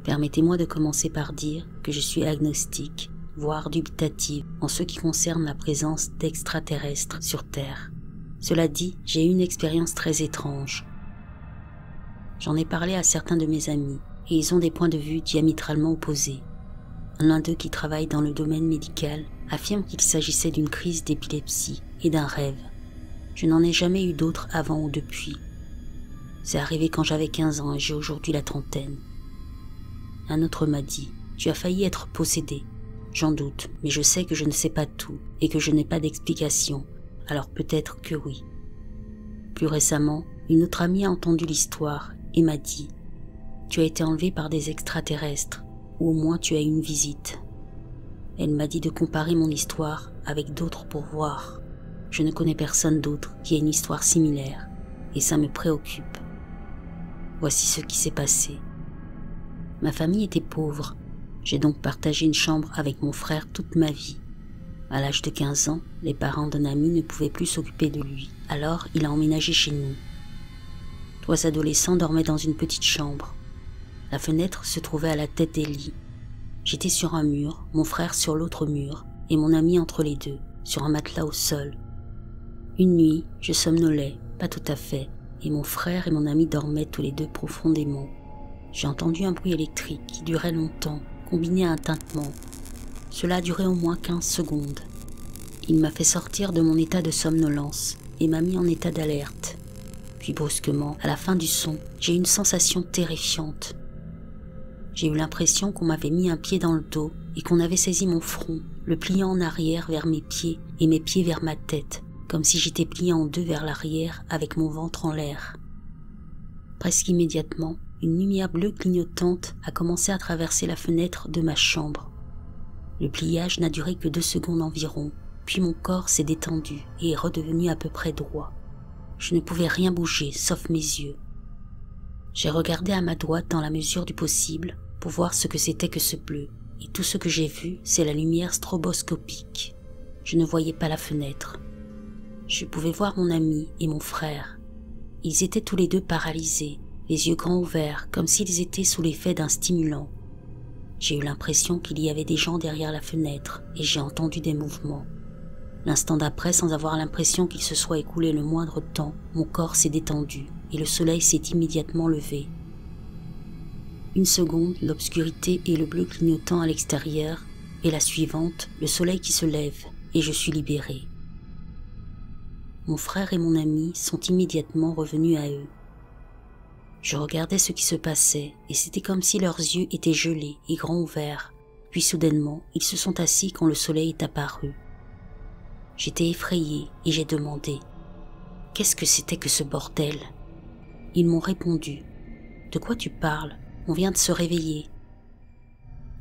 Permettez-moi de commencer par dire que je suis agnostique, voire dubitative en ce qui concerne la présence d'extraterrestres sur Terre. Cela dit, j'ai eu une expérience très étrange. J'en ai parlé à certains de mes amis, et ils ont des points de vue diamétralement opposés. L'un d'eux qui travaille dans le domaine médical affirme qu'il s'agissait d'une crise d'épilepsie et d'un rêve. Je n'en ai jamais eu d'autres avant ou depuis. C'est arrivé quand j'avais 15 ans et j'ai aujourd'hui la trentaine. Un autre m'a dit « Tu as failli être possédé ». J'en doute, mais je sais que je ne sais pas tout et que je n'ai pas d'explication, alors peut-être que oui. Plus récemment, une autre amie a entendu l'histoire et m'a dit « Tu as été enlevé par des extraterrestres, ou au moins tu as eu une visite ». Elle m'a dit de comparer mon histoire avec d'autres pour voir. Je ne connais personne d'autre qui ait une histoire similaire, et ça me préoccupe. Voici ce qui s'est passé. Ma famille était pauvre, j'ai donc partagé une chambre avec mon frère toute ma vie. À l'âge de 15 ans, les parents d'un ami ne pouvaient plus s'occuper de lui, alors il a emménagé chez nous. 3 adolescents dormaient dans une petite chambre. La fenêtre se trouvait à la tête des lits. J'étais sur un mur, mon frère sur l'autre mur, et mon ami entre les deux, sur un matelas au sol. Une nuit, je somnolais, pas tout à fait, et mon frère et mon ami dormaient tous les deux profondément. J'ai entendu un bruit électrique qui durait longtemps, combiné à un tintement. Cela a duré au moins 15 secondes. Il m'a fait sortir de mon état de somnolence et m'a mis en état d'alerte. Puis brusquement, à la fin du son, j'ai eu une sensation terrifiante. J'ai eu l'impression qu'on m'avait mis un pied dans le dos et qu'on avait saisi mon front, le pliant en arrière vers mes pieds et mes pieds vers ma tête, comme si j'étais plié en deux vers l'arrière avec mon ventre en l'air. Presque immédiatement, une lumière bleue clignotante a commencé à traverser la fenêtre de ma chambre. Le pliage n'a duré que 2 secondes environ, puis mon corps s'est détendu et est redevenu à peu près droit. Je ne pouvais rien bouger, sauf mes yeux. J'ai regardé à ma droite dans la mesure du possible pour voir ce que c'était que ce bleu, et tout ce que j'ai vu, c'est la lumière stroboscopique. Je ne voyais pas la fenêtre. Je pouvais voir mon ami et mon frère. Ils étaient tous les deux paralysés, les yeux grands ouverts, comme s'ils étaient sous l'effet d'un stimulant. J'ai eu l'impression qu'il y avait des gens derrière la fenêtre, et j'ai entendu des mouvements. L'instant d'après, sans avoir l'impression qu'il se soit écoulé le moindre temps, mon corps s'est détendu, et le soleil s'est immédiatement levé. Une seconde, l'obscurité et le bleu clignotant à l'extérieur, et la suivante, le soleil qui se lève, et je suis libéré. Mon frère et mon ami sont immédiatement revenus à eux. Je regardais ce qui se passait, et c'était comme si leurs yeux étaient gelés et grands ouverts, puis soudainement, ils se sont assis quand le soleil est apparu. J'étais effrayé et j'ai demandé « Qu'est-ce que c'était que ce bordel ?» Ils m'ont répondu « De quoi tu parles? On vient de se réveiller. »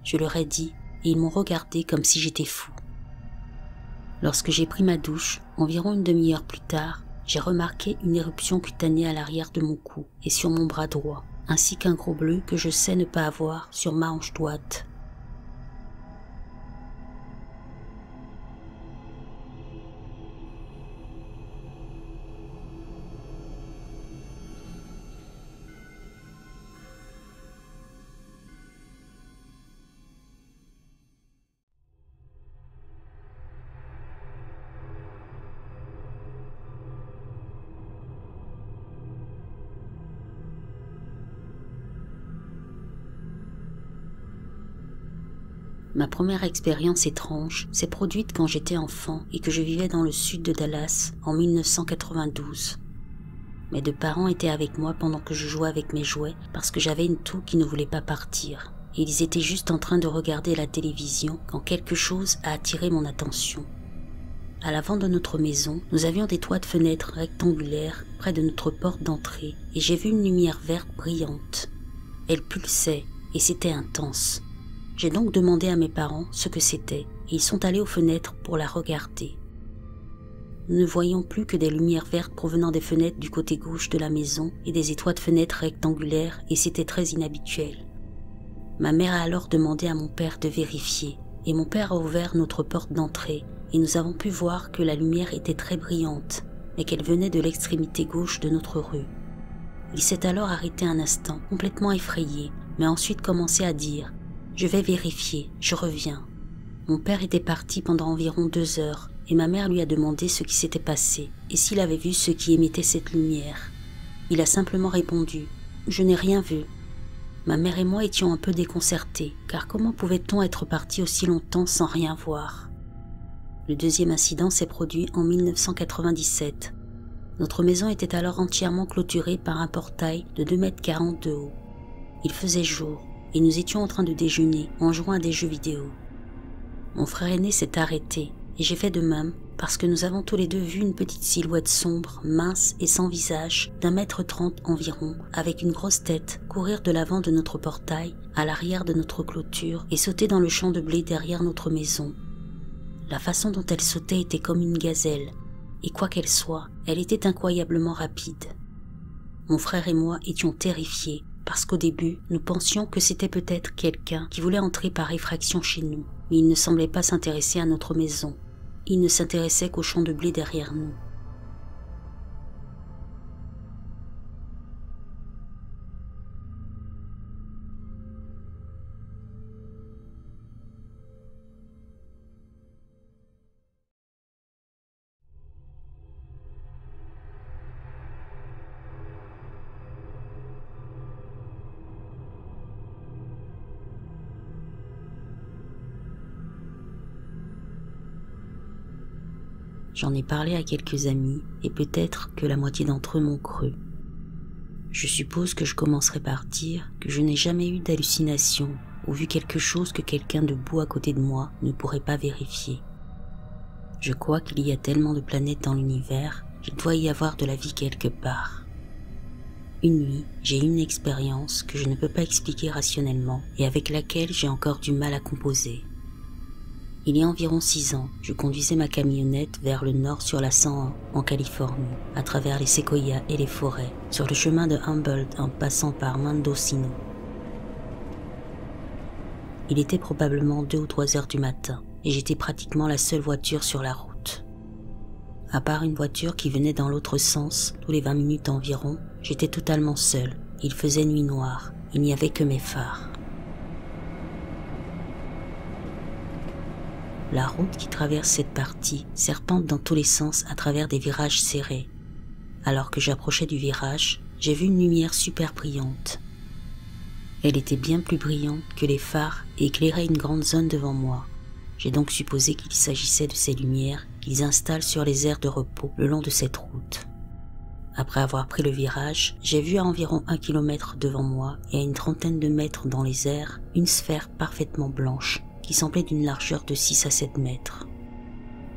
Je leur ai dit et ils m'ont regardé comme si j'étais fou. Lorsque j'ai pris ma douche, environ une demi-heure plus tard, j'ai remarqué une éruption cutanée à l'arrière de mon cou et sur mon bras droit, ainsi qu'un gros bleu que je sais ne pas avoir sur ma hanche droite. Ma première expérience étrange s'est produite quand j'étais enfant et que je vivais dans le sud de Dallas en 1992. Mes 2 parents étaient avec moi pendant que je jouais avec mes jouets parce que j'avais une toux qui ne voulait pas partir. Et ils étaient juste en train de regarder la télévision quand quelque chose a attiré mon attention. À l'avant de notre maison, nous avions des toits de fenêtres rectangulaires près de notre porte d'entrée et j'ai vu une lumière verte brillante. Elle pulsait et c'était intense. J'ai donc demandé à mes parents ce que c'était et ils sont allés aux fenêtres pour la regarder. Nous ne voyions plus que des lumières vertes provenant des fenêtres du côté gauche de la maison et des étoiles de fenêtres rectangulaires et c'était très inhabituel. Ma mère a alors demandé à mon père de vérifier et mon père a ouvert notre porte d'entrée et nous avons pu voir que la lumière était très brillante mais qu'elle venait de l'extrémité gauche de notre rue. Il s'est alors arrêté un instant, complètement effrayé, mais a ensuite commencé à dire « Je vais vérifier, je reviens ». Mon père était parti pendant environ 2 heures et ma mère lui a demandé ce qui s'était passé et s'il avait vu ce qui émettait cette lumière. Il a simplement répondu « Je n'ai rien vu ». Ma mère et moi étions un peu déconcertés, car comment pouvait-on être parti aussi longtemps sans rien voir? Le deuxième incident s'est produit en 1997. Notre maison était alors entièrement clôturée par un portail de 2,40 m de haut. Il faisait jour et nous étions en train de déjeuner en jouant à des jeux vidéo. Mon frère aîné s'est arrêté et j'ai fait de même parce que nous avons tous les deux vu une petite silhouette sombre, mince et sans visage d'1,30 m environ, avec une grosse tête, courir de l'avant de notre portail à l'arrière de notre clôture et sauter dans le champ de blé derrière notre maison. La façon dont elle sautait était comme une gazelle, et quoi qu'elle soit, elle était incroyablement rapide. Mon frère et moi étions terrifiés, parce qu'au début, nous pensions que c'était peut-être quelqu'un qui voulait entrer par effraction chez nous, mais il ne semblait pas s'intéresser à notre maison. Il ne s'intéressait qu'au champ de blé derrière nous. J'en ai parlé à quelques amis et peut-être que la moitié d'entre eux m'ont cru. Je suppose que je commencerai par dire que je n'ai jamais eu d'hallucination ou vu quelque chose que quelqu'un debout à côté de moi ne pourrait pas vérifier. Je crois qu'il y a tellement de planètes dans l'univers qu'il doit y avoir de la vie quelque part. Une nuit, j'ai eu une expérience que je ne peux pas expliquer rationnellement et avec laquelle j'ai encore du mal à composer. Il y a environ 6 ans, je conduisais ma camionnette vers le nord sur la 101 en Californie, à travers les séquoias et les forêts, sur le chemin de Humboldt en passant par Mendocino. Il était probablement 2 ou 3 heures du matin et j'étais pratiquement la seule voiture sur la route. À part une voiture qui venait dans l'autre sens tous les 20 minutes environ, j'étais totalement seule. Il faisait nuit noire, il n'y avait que mes phares. La route qui traverse cette partie serpente dans tous les sens à travers des virages serrés. Alors que j'approchais du virage, j'ai vu une lumière super brillante. Elle était bien plus brillante que les phares et éclairait une grande zone devant moi. J'ai donc supposé qu'il s'agissait de ces lumières qu'ils installent sur les aires de repos le long de cette route. Après avoir pris le virage, j'ai vu à environ 1 km devant moi et à une trentaine de mètres dans les airs une sphère parfaitement blanche qui semblait d'une largeur de 6 à 7 mètres.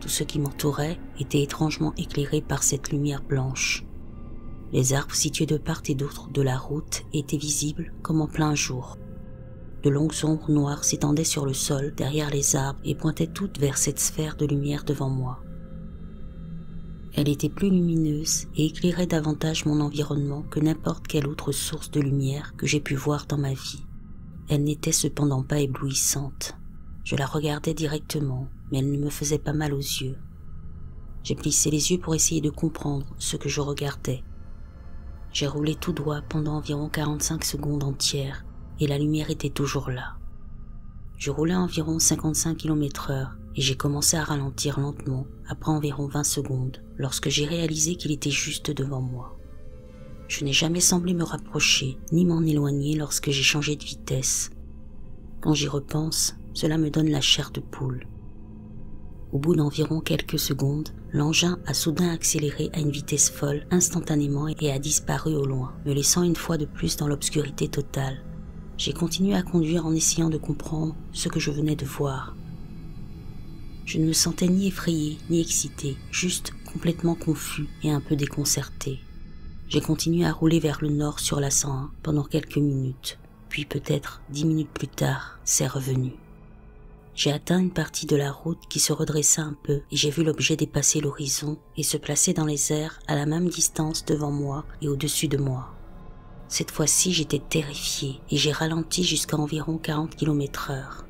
Tout ce qui m'entourait était étrangement éclairé par cette lumière blanche. Les arbres situés de part et d'autre de la route étaient visibles comme en plein jour. De longues ombres noires s'étendaient sur le sol derrière les arbres et pointaient toutes vers cette sphère de lumière devant moi. Elle était plus lumineuse et éclairait davantage mon environnement que n'importe quelle autre source de lumière que j'ai pu voir dans ma vie. Elle n'était cependant pas éblouissante. Je la regardais directement, mais elle ne me faisait pas mal aux yeux. J'ai plissé les yeux pour essayer de comprendre ce que je regardais. J'ai roulé tout droit pendant environ 45 secondes entières, et la lumière était toujours là. Je roulais à environ 55 km/h, et j'ai commencé à ralentir lentement après environ 20 secondes, lorsque j'ai réalisé qu'il était juste devant moi. Je n'ai jamais semblé me rapprocher, ni m'en éloigner lorsque j'ai changé de vitesse. Quand j'y repense, cela me donne la chair de poule. Au bout d'environ quelques secondes, l'engin a soudain accéléré à une vitesse folle instantanément et a disparu au loin, me laissant une fois de plus dans l'obscurité totale. J'ai continué à conduire en essayant de comprendre ce que je venais de voir. Je ne me sentais ni effrayé ni excité, juste complètement confus et un peu déconcerté. J'ai continué à rouler vers le nord sur la 101 pendant quelques minutes, puis peut-être 10 minutes plus tard, c'est revenu. J'ai atteint une partie de la route qui se redressa un peu et j'ai vu l'objet dépasser l'horizon et se placer dans les airs à la même distance devant moi et au-dessus de moi. Cette fois-ci, j'étais terrifié et j'ai ralenti jusqu'à environ 40 km/h.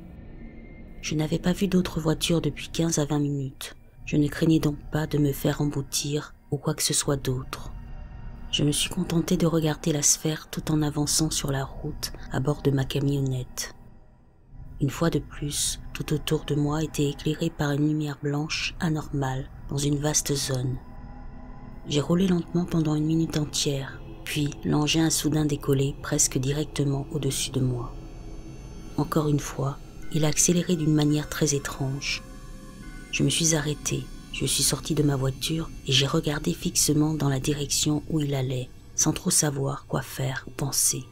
Je n'avais pas vu d'autres voitures depuis 15 à 20 minutes. Je ne craignais donc pas de me faire emboutir ou quoi que ce soit d'autre. Je me suis contenté de regarder la sphère tout en avançant sur la route à bord de ma camionnette. Une fois de plus, tout autour de moi était éclairé par une lumière blanche anormale dans une vaste zone. J'ai roulé lentement pendant 1 minute entière, puis l'engin a soudain décollé presque directement au-dessus de moi. Encore une fois, il a accéléré d'une manière très étrange. Je me suis arrêté, je suis sorti de ma voiture et j'ai regardé fixement dans la direction où il allait, sans trop savoir quoi faire ou penser.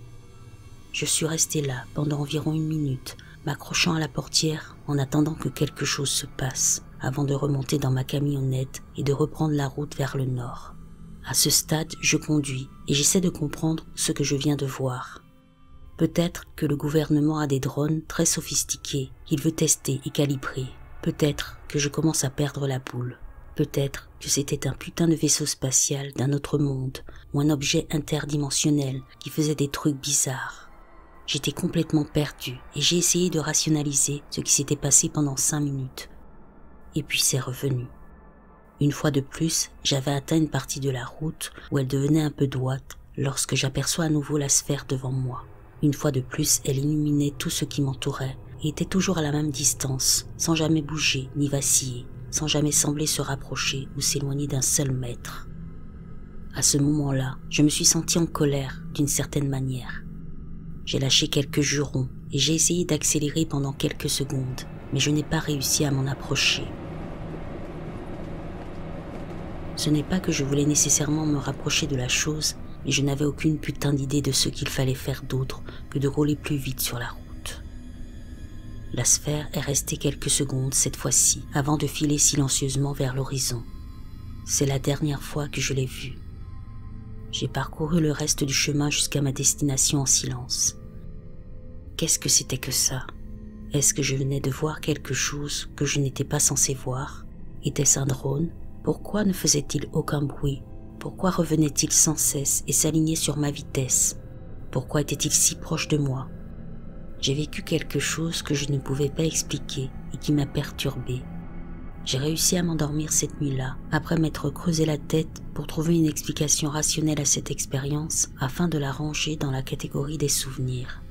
Je suis resté là pendant environ 1 minute, m'accrochant à la portière en attendant que quelque chose se passe, avant de remonter dans ma camionnette et de reprendre la route vers le nord. À ce stade, je conduis et j'essaie de comprendre ce que je viens de voir. Peut-être que le gouvernement a des drones très sophistiqués qu'il veut tester et calibrer. Peut-être que je commence à perdre la boule. Peut-être que c'était un putain de vaisseau spatial d'un autre monde ou un objet interdimensionnel qui faisait des trucs bizarres. J'étais complètement perdu et j'ai essayé de rationaliser ce qui s'était passé pendant 5 minutes. Et puis c'est revenu. Une fois de plus, j'avais atteint une partie de la route où elle devenait un peu droite lorsque j'aperçois à nouveau la sphère devant moi. Une fois de plus, elle illuminait tout ce qui m'entourait et était toujours à la même distance, sans jamais bouger ni vaciller, sans jamais sembler se rapprocher ou s'éloigner d'un seul mètre. À ce moment-là, je me suis senti en colère d'une certaine manière. J'ai lâché quelques jurons et j'ai essayé d'accélérer pendant quelques secondes, mais je n'ai pas réussi à m'en approcher. Ce n'est pas que je voulais nécessairement me rapprocher de la chose, mais je n'avais aucune putain d'idée de ce qu'il fallait faire d'autre que de rouler plus vite sur la route. La sphère est restée quelques secondes cette fois-ci, avant de filer silencieusement vers l'horizon. C'est la dernière fois que je l'ai vue. J'ai parcouru le reste du chemin jusqu'à ma destination en silence. Qu'est-ce que c'était que ça? Est-ce que je venais de voir quelque chose que je n'étais pas censé voir? Était-ce un drone? Pourquoi ne faisait-il aucun bruit? Pourquoi revenait-il sans cesse et s'alignait sur ma vitesse? Pourquoi était-il si proche de moi? J'ai vécu quelque chose que je ne pouvais pas expliquer et qui m'a perturbé. J'ai réussi à m'endormir cette nuit-là, après m'être creusé la tête pour trouver une explication rationnelle à cette expérience afin de la ranger dans la catégorie des souvenirs.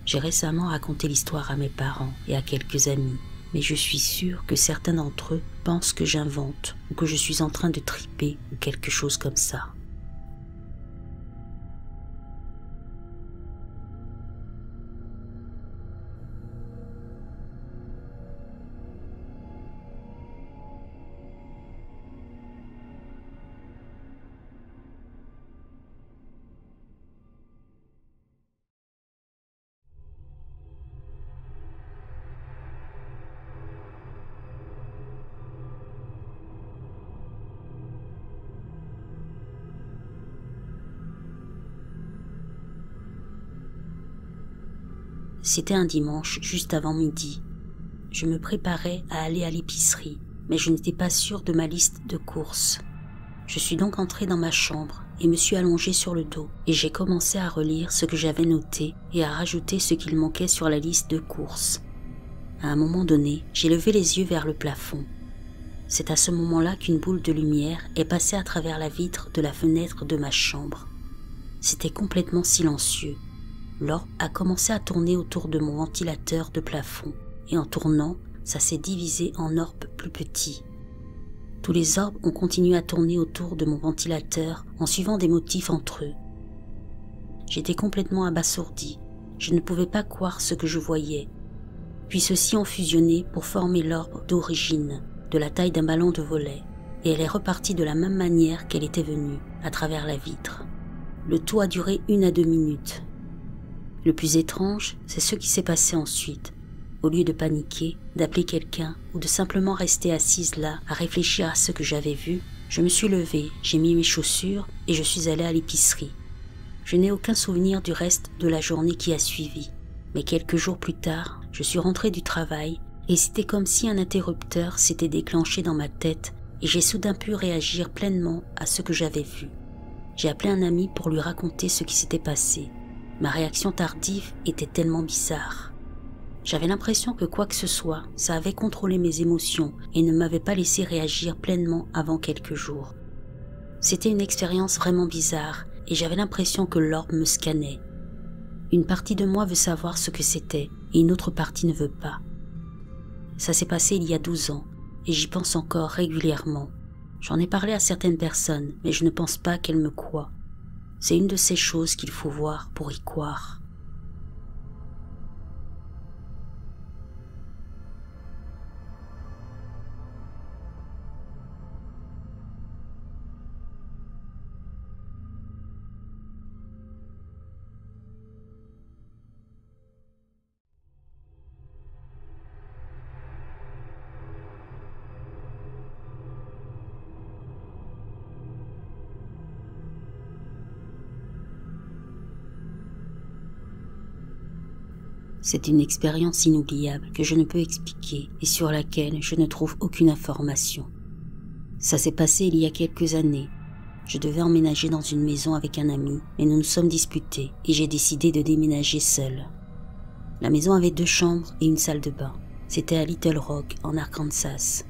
J'ai récemment raconté l'histoire à mes parents et à quelques amis, mais je suis sûre que certains d'entre eux pensent que j'invente ou que je suis en train de triper ou quelque chose comme ça. C'était un dimanche juste avant midi. Je me préparais à aller à l'épicerie, mais je n'étais pas sûre de ma liste de courses. Je suis donc entrée dans ma chambre et me suis allongée sur le dos et j'ai commencé à relire ce que j'avais noté et à rajouter ce qu'il manquait sur la liste de courses. À un moment donné, j'ai levé les yeux vers le plafond. C'est à ce moment-là qu'une boule de lumière est passée à travers la vitre de la fenêtre de ma chambre. C'était complètement silencieux. L'orbe a commencé à tourner autour de mon ventilateur de plafond, et en tournant, ça s'est divisé en orbes plus petits. Tous les orbes ont continué à tourner autour de mon ventilateur en suivant des motifs entre eux. J'étais complètement abasourdi, je ne pouvais pas croire ce que je voyais. Puis ceux-ci ont fusionné pour former l'orbe d'origine, de la taille d'un ballon de volley, et elle est repartie de la même manière qu'elle était venue, à travers la vitre. Le tout a duré 1 à 2 minutes. Le plus étrange, c'est ce qui s'est passé ensuite. Au lieu de paniquer, d'appeler quelqu'un ou de simplement rester assise là à réfléchir à ce que j'avais vu, je me suis levée, j'ai mis mes chaussures et je suis allée à l'épicerie. Je n'ai aucun souvenir du reste de la journée qui a suivi, mais quelques jours plus tard, je suis rentrée du travail et c'était comme si un interrupteur s'était déclenché dans ma tête et j'ai soudain pu réagir pleinement à ce que j'avais vu. J'ai appelé un ami pour lui raconter ce qui s'était passé. Ma réaction tardive était tellement bizarre. J'avais l'impression que quoi que ce soit, ça avait contrôlé mes émotions et ne m'avait pas laissé réagir pleinement avant quelques jours. C'était une expérience vraiment bizarre et j'avais l'impression que l'orbe me scannait. Une partie de moi veut savoir ce que c'était et une autre partie ne veut pas. Ça s'est passé il y a 12 ans et j'y pense encore régulièrement. J'en ai parlé à certaines personnes, mais je ne pense pas qu'elles me croient. C'est une de ces choses qu'il faut voir pour y croire. C'est une expérience inoubliable que je ne peux expliquer et sur laquelle je ne trouve aucune information. Ça s'est passé il y a quelques années. Je devais emménager dans une maison avec un ami, mais nous nous sommes disputés et j'ai décidé de déménager seul. La maison avait 2 chambres et une salle de bain. C'était à Little Rock, en Arkansas.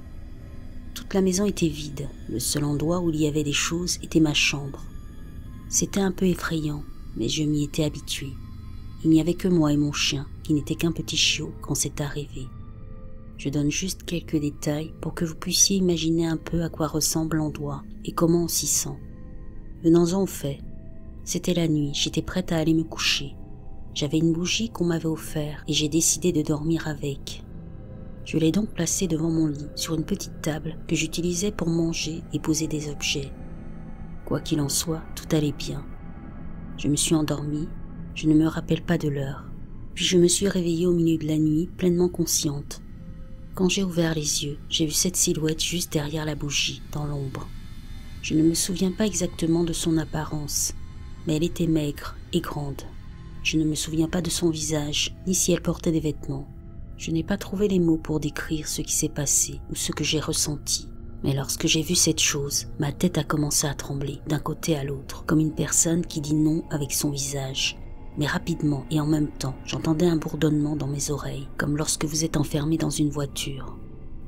Toute la maison était vide. Le seul endroit où il y avait des choses était ma chambre. C'était un peu effrayant, mais je m'y étais habitué. Il n'y avait que moi et mon chien, qui n'était qu'un petit chiot quand c'est arrivé. Je donne juste quelques détails pour que vous puissiez imaginer un peu à quoi ressemble l'endroit et comment on s'y sent. Venons-en au fait. C'était la nuit, j'étais prête à aller me coucher. J'avais une bougie qu'on m'avait offerte et j'ai décidé de dormir avec. Je l'ai donc placée devant mon lit, sur une petite table que j'utilisais pour manger et poser des objets. Quoi qu'il en soit, tout allait bien. Je me suis endormie. Je ne me rappelle pas de l'heure. Puis je me suis réveillée au milieu de la nuit, pleinement consciente. Quand j'ai ouvert les yeux, j'ai vu cette silhouette juste derrière la bougie, dans l'ombre. Je ne me souviens pas exactement de son apparence, mais elle était maigre et grande. Je ne me souviens pas de son visage, ni si elle portait des vêtements. Je n'ai pas trouvé les mots pour décrire ce qui s'est passé ou ce que j'ai ressenti. Mais lorsque j'ai vu cette chose, ma tête a commencé à trembler d'un côté à l'autre, comme une personne qui dit non avec son visage. Mais rapidement et en même temps, j'entendais un bourdonnement dans mes oreilles, comme lorsque vous êtes enfermé dans une voiture.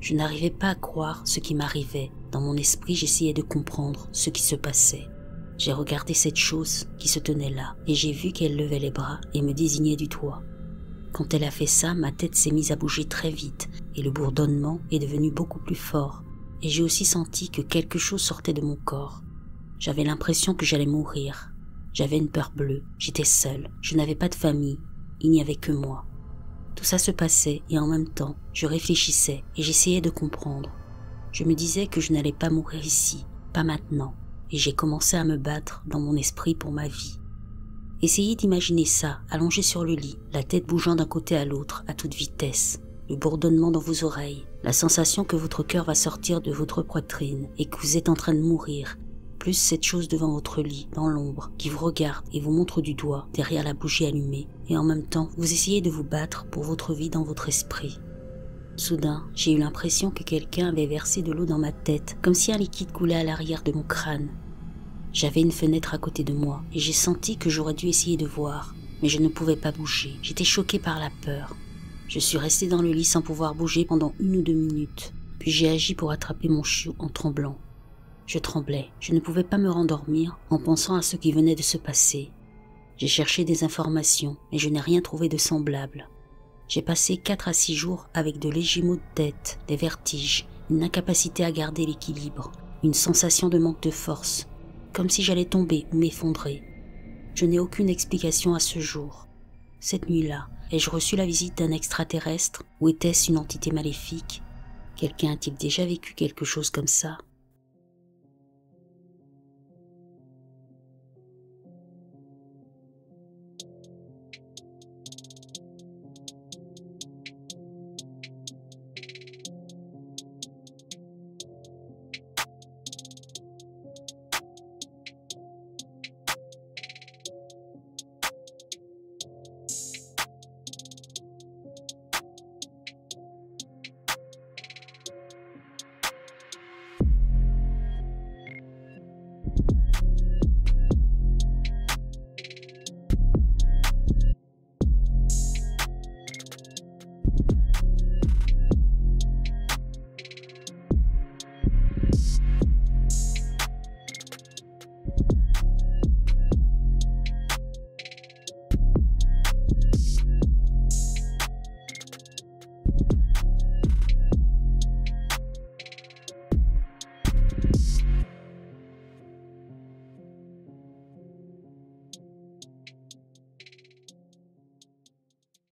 Je n'arrivais pas à croire ce qui m'arrivait. Dans mon esprit, j'essayais de comprendre ce qui se passait. J'ai regardé cette chose qui se tenait là, et j'ai vu qu'elle levait les bras et me désignait du doigt. Quand elle a fait ça, ma tête s'est mise à bouger très vite, et le bourdonnement est devenu beaucoup plus fort. Et j'ai aussi senti que quelque chose sortait de mon corps. J'avais l'impression que j'allais mourir. J'avais une peur bleue, j'étais seule, je n'avais pas de famille, il n'y avait que moi. Tout ça se passait et en même temps, je réfléchissais et j'essayais de comprendre. Je me disais que je n'allais pas mourir ici, pas maintenant, et j'ai commencé à me battre dans mon esprit pour ma vie. Essayez d'imaginer ça, allongé sur le lit, la tête bougeant d'un côté à l'autre à toute vitesse, le bourdonnement dans vos oreilles, la sensation que votre cœur va sortir de votre poitrine et que vous êtes en train de mourir, plus cette chose devant votre lit, dans l'ombre, qui vous regarde et vous montre du doigt derrière la bougie allumée, et en même temps, vous essayez de vous battre pour votre vie dans votre esprit. Soudain, j'ai eu l'impression que quelqu'un avait versé de l'eau dans ma tête, comme si un liquide coulait à l'arrière de mon crâne. J'avais une fenêtre à côté de moi, et j'ai senti que j'aurais dû essayer de voir, mais je ne pouvais pas bouger, j'étais choquée par la peur. Je suis restée dans le lit sans pouvoir bouger pendant 1 ou 2 minutes, puis j'ai agi pour attraper mon chiot en tremblant. Je tremblais, je ne pouvais pas me rendormir en pensant à ce qui venait de se passer. J'ai cherché des informations, mais je n'ai rien trouvé de semblable. J'ai passé 4 à 6 jours avec de légers maux de tête, des vertiges, une incapacité à garder l'équilibre, une sensation de manque de force, comme si j'allais tomber ou m'effondrer. Je n'ai aucune explication à ce jour. Cette nuit-là, ai-je reçu la visite d'un extraterrestre ou était-ce une entité maléfique? Quelqu'un a-t-il déjà vécu quelque chose comme ça?